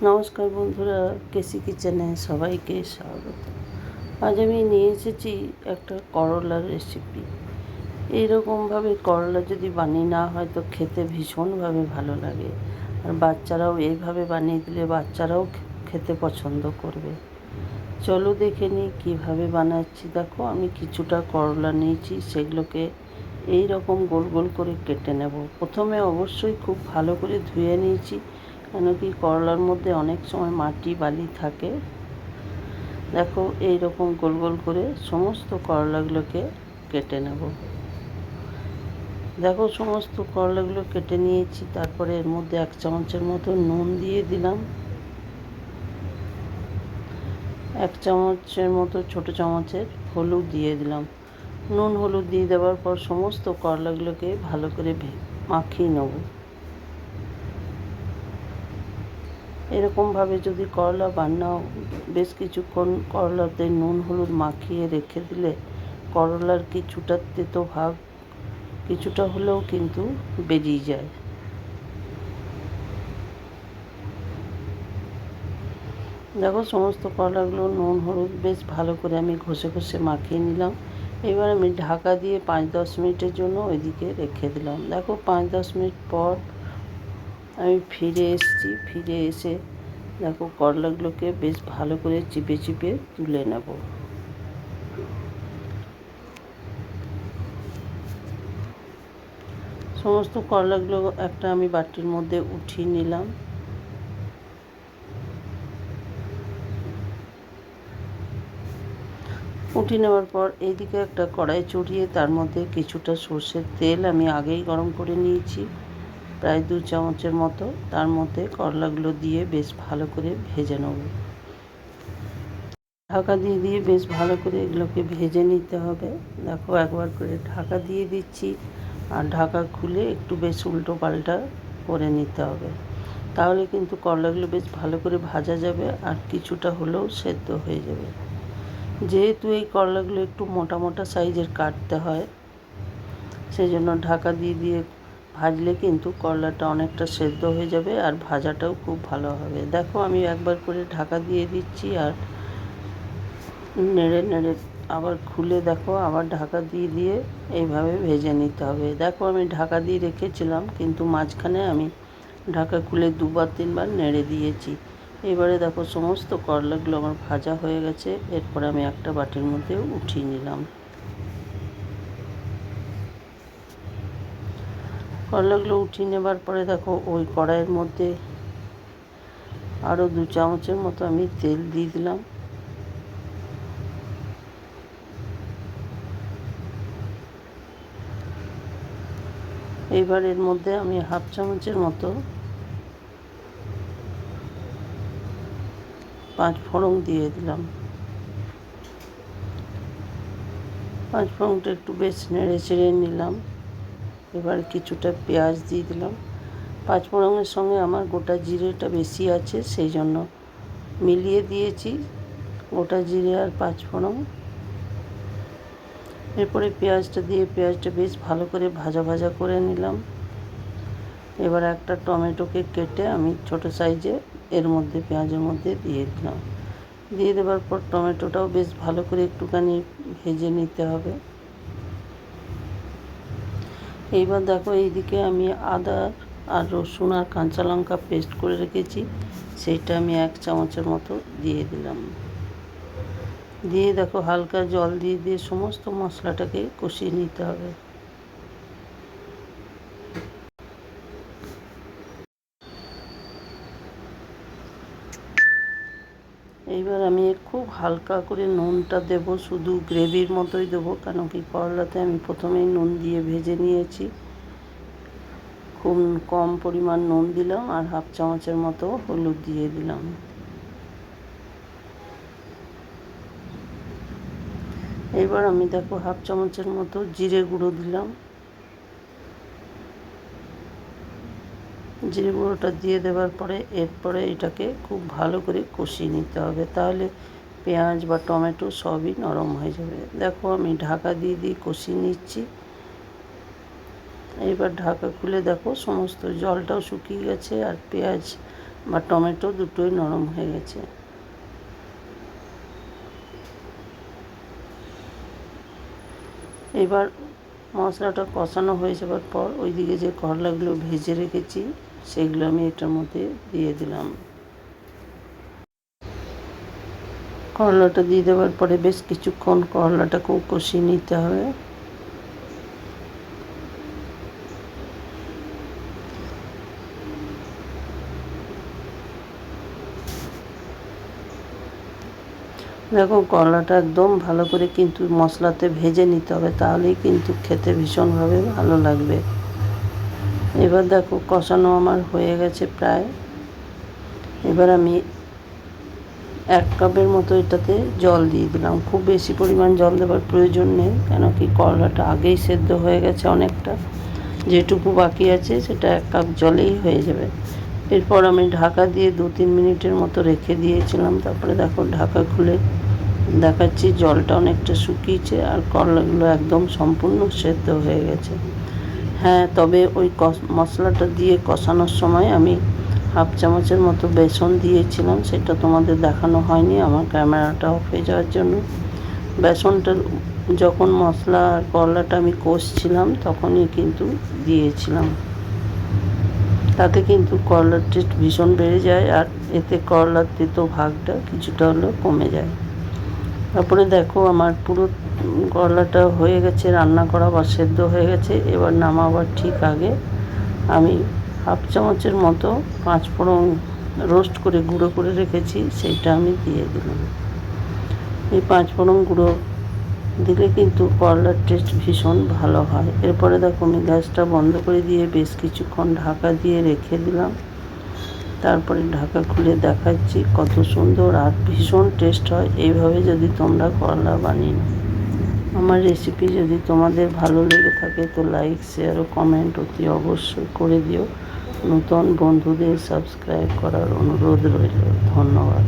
নমস্কার বন্ধুরা, কেসি কিচেনে সবাইকে স্বাগত। আজ আমি নিয়ে এসেছি একটা করলার রেসিপি। এইরকমভাবে করলা যদি বানিয়ে না হয় তো খেতে ভীষণভাবে ভালো লাগে, আর বাচ্চারাও এইভাবে বানিয়ে দিলে বাচ্চারাও খেতে পছন্দ করবে। চলো দেখে নিই কীভাবে বানাচ্ছি। দেখো, আমি কিছুটা করলা নিয়েছি, সেগুলোকে এই রকম গোল গোল করে কেটে নেব। প্রথমে অবশ্যই খুব ভালো করে ধুয়ে নিয়েছি, কেন কি করলার মধ্যে অনেক সময় মাটি বালি থাকে। দেখো, এই রকম গোল গোল করে সমস্ত করলাগুলোকে কেটে নেব। দেখো, সমস্ত করলাগুলো কেটে নিয়েছি। তারপরে এর মধ্যে 1 চামচের মতো নুন দিয়ে দিলাম, 1 চামচের মতো ছোটো চামচের হলুদ দিয়ে দিলাম। নুন হলুদ দিয়ে দেওয়ার পর সমস্ত করলাগুলোকে ভালো করে মাখিয়ে নেব। এরকমভাবে যদি করলা বানাও, বেশ কিছুক্ষণ করলাতে নুন হলুদ মাখিয়ে রেখে দিলে করলার কিছুটা তেতো ভাব কিছুটা হলেও কিন্তু বেরিয়ে যায়। দেখো, সমস্ত করলাগুলো নুন হলুদ বেশ ভালো করে আমি ঘষে ঘষে মাখিয়ে নিলাম। এবার আমি ঢাকা দিয়ে 5-10 মিনিটের জন্য ওইদিকে রেখে দিলাম। দেখো, 5-10 মিনিট পর আমি ফিরে এসেছি। ফিরে এসে দেখো, করলাগুলোকে বেশ ভালো করে চিপে চিপে তুলে নেব। সমস্ত করলাগুলো একটা আমি বাটির মধ্যে উঠিয়ে নিলাম। উঠিয়ে নেওয়ার পর এইদিকে একটা কড়াই চড়িয়ে তার মধ্যে কিছুটা সর্ষের তেল আমি আগেই গরম করে নিয়েছি, প্রায় 2 চামচের মতো। তার মধ্যে করলাগুলো দিয়ে বেশ ভালো করে ভেজে নেব। ঢাকা দিয়ে দিয়ে বেশ ভালো করে এগুলোকে ভেজে নিতে হবে। দেখো, একবার করে ঢাকা দিয়ে দিচ্ছি, আর ঢাকা খুলে একটু বেশ উল্টো পাল্টা করে নিতে হবে। তাহলে কিন্তু করলাগুলো বেশ ভালো করে ভাজা যাবে, আর কিছুটা হলেও সেদ্ধ হয়ে যাবে। যেহেতু এই করলাগুলো একটু মোটা মোটা সাইজের কাটতে হয়, সেই জন্য ঢাকা দিয়ে দিয়ে ভাজলে কিন্তু করলাটা অনেকটা সেদ্ধ হয়ে যাবে, আর ভাজাটাও খুব ভালো হবে। দেখো, আমি একবার করে ঢাকা দিয়ে দিচ্ছি, আর নেড়ে নেড়ে আবার খুলে দেখো, আবার ঢাকা দিয়ে দিয়ে এইভাবে ভেজে নিতে হবে। দেখো, আমি ঢাকা দিয়ে রেখেছিলাম, কিন্তু মাঝখানে আমি ঢাকা খুলে 2-3 বার নেড়ে দিয়েছি। এবারে দেখো, সমস্ত করলাগুলো আমার ভাজা হয়ে গেছে। এরপর আমি একটা বাটির মধ্যে উঠিয়ে নিলাম। করলাগুলো উঠিয়ে নেবার পরে দেখো, ওই কড়াইয়ের মধ্যে আরও 2 চামচের মতো আমি তেল দিয়ে দিলাম। এবার এর মধ্যে আমি 1/2 চামচের মতো 5 ফোড়ন দিয়ে দিলাম। 5 ফোড়নটা একটু বেশ নেড়ে চেড়ে নিলাম। এবার কিছুটা পেঁয়াজ দিয়ে দিলাম। 5 ফোড়নের সঙ্গে আমার গোটা জিরেটা বেশি আছে, সেই জন্য মিলিয়ে দিয়েছি গোটা জিরে আর 5 ফোড়ন। এরপরে পেঁয়াজটা দিয়ে পেঁয়াজটা বেশ ভালো করে ভাজা ভাজা করে নিলাম। এবার একটা টমেটোকে কেটে আমি ছোটো সাইজে এর মধ্যে পেঁয়াজের মধ্যে দিয়ে দিলাম। দিয়ে দেওয়ার পর টমেটোটাও বেশ ভালো করে একটুখানি ভেজে নিতে হবে। এইবার দেখো, এইদিকে আমি আদা আর রসুন আর কাঁচা লঙ্কা পেস্ট করে রেখেছি, সেইটা আমি 1 চামচের মতো দিয়ে দিলাম। দিয়ে দেখো, হালকা জল দিয়ে দিয়ে সমস্ত মশলাটাকে কষিয়ে নিতে হবে। এইবার আমি খুব হালকা করে নুনটা দেবো, শুধু গ্রেভির মতোই দেবো, কেন কি করলাতে আমি প্রথমেই নুন দিয়ে ভেজে নিয়েছি। খুব কম পরিমাণ নুন দিলাম, আর 1/2 চামচের মতো হলুদ দিয়ে দিলাম। এবার আমি দেখো 1/2 চামচের মতো জিরে গুঁড়ো দিলাম। জিরে গুঁড়োটা দিয়ে দেওয়ার পরে এরপরে এটাকে খুব ভালো করে কষিয়ে নিতে হবে, তাহলে পেঁয়াজ বা টমেটো সবই নরম হয়ে যাবে। দেখো, আমি ঢাকা দিয়ে দিয়ে কষিয়ে নিচ্ছি। এবার ঢাকা খুলে দেখো, সমস্ত জলটাও শুকিয়ে গেছে, আর পেঁয়াজ বা টমেটো দুটোই নরম হয়ে গেছে। এবার মশলাটা কষানো হয়ে যাওয়ার পর ওইদিকে যে করলাগুলো ভেজে রেখেছি সেগুলো আমি এটার মধ্যে দিয়ে দিলাম। করলাটা দিয়ে দেওয়ার পরে বেশ কিছুক্ষণ করলাটাকেও কষিয়ে নিতে হবে। দেখো করলাটা একদম ভালো করে কিন্তু মশলাতে ভেজে নিতে হবে, তাহলেই কিন্তু খেতে ভীষণভাবে ভালো লাগবে। এবার দেখো কষানো আমার হয়ে গেছে প্রায়। এবার আমি 1 কাপের মতো এটাতে জল দিয়ে দিলাম। খুব বেশি পরিমাণ জল দেওয়ার প্রয়োজন নেই, কেন কি করলাটা আগেই সেদ্ধ হয়ে গেছে অনেকটা। যেটুকু বাকি আছে সেটা 1 কাপ জলেই হয়ে যাবে। এরপর আমি ঢাকা দিয়ে 2-3 মিনিটের মতো রেখে দিয়েছিলাম। তারপরে দেখো ঢাকা খুলে দেখাচ্ছি জলটা অনেকটা শুকিয়েছে আর করলাগুলো একদম সম্পূর্ণ সেদ্ধ হয়ে গেছে। হ্যাঁ, তবে ওই মশলাটা দিয়ে কষানোর সময় আমি 1/2 চামচের মতো বেসন দিয়েছিলাম, সেটা তোমাদের দেখানো হয়নি আমার ক্যামেরাটা অফ হয়ে যাওয়ার জন্য। বেসনটা যখন মশলা আর করলাটা আমি কষছিলাম তখনই কিন্তু দিয়েছিলাম। তাতে কিন্তু করলার টেস্ট ভীষণ বেড়ে যায় আর এতে করলার তেতো ভাগটা কিছুটা হলেও কমে যায়। তারপরে দেখো আমার পুরো করলাটা হয়ে গেছে, রান্না করা বা সেদ্ধ হয়ে গেছে। এবার নামাবার ঠিক আগে আমি 1/2 চামচের মতো 5 ফোড়ন রোস্ট করে গুঁড়ো করে রেখেছি, সেইটা আমি দিয়ে দিলাম। এই 5 ফোড়ন গুঁড়ো দিলে কিন্তু করলার টেস্ট ভীষণ ভালো হয়। এরপরে দেখো আমি গ্যাসটা বন্ধ করে দিয়ে বেশ কিছুক্ষণ ঢাকা দিয়ে রেখে দিলাম। তারপরে ঢাকা খুলে দেখাচ্ছি কত সুন্দর আর ভীষণ টেস্ট হয় এইভাবে যদি তোমরা করলা বানিয়ে নাও। আমার রেসিপি যদি তোমাদের ভালো লেগে থাকে তো লাইক, শেয়ার ও কমেন্ট অতি অবশ্যই করে দিও। নতুন বন্ধুদের সাবস্ক্রাইব করার অনুরোধ রইল। ধন্যবাদ।